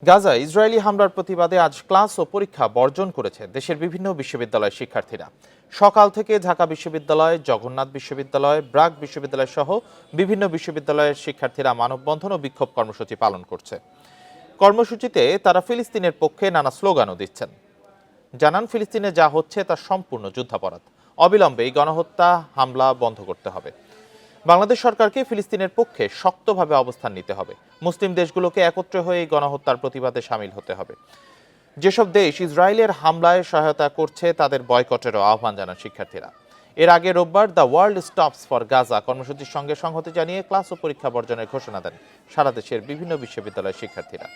গাজায় ইসরায়েলি হামলার প্রতিবাদে আজ ক্লাস ও পরীক্ষা বর্জন করেছে দেশের বিভিন্ন বিশ্ববিদ্যালয়ের শিক্ষার্থীরা। সকাল থেকে ঢাকা বিশ্ববিদ্যালয়, জগন্নাথ বিশ্ববিদ্যালয়, ব্রাক বিশ্ববিদ্যালয় সহ বিভিন্ন বিশ্ববিদ্যালয়ের শিক্ষার্থীরা মানববন্ধন ও বিক্ষোভ কর্মসূচি পালন করছে। কর্মসূচিতে তারা ফিলিস্তিনের পক্ষে নানা স্লোগানও দিচ্ছেন। জানান, ফিলিস্তিনে যা হচ্ছে তা সম্পূর্ণ যুদ্ধাপরাধ। অবিলম্বে এই গণহত্যা, হামলা বন্ধ করতে হবে। বাংলাদেশ সরকারকে ফিলিস্তিনের পক্ষে শক্তভাবে অবস্থান নিতে হবে। মুসলিম দেশগুলোকে একত্রে হয়ে এই গণহত্যার প্রতিবাদে সামিল হতে হবে। যেসব দেশ ইসরায়েলের হামলায় সহায়তা করছে তাদের বয়কটেরও আহ্বান জানান শিক্ষার্থীরা। এর আগে রোববার the world stops for Gaza কর্মসূচির সঙ্গে সংহতি জানিয়ে ক্লাস ও পরীক্ষা বর্জনের ঘোষণা দেন সারা দেশের বিভিন্ন বিশ্ববিদ্যালয়ের শিক্ষার্থীরা।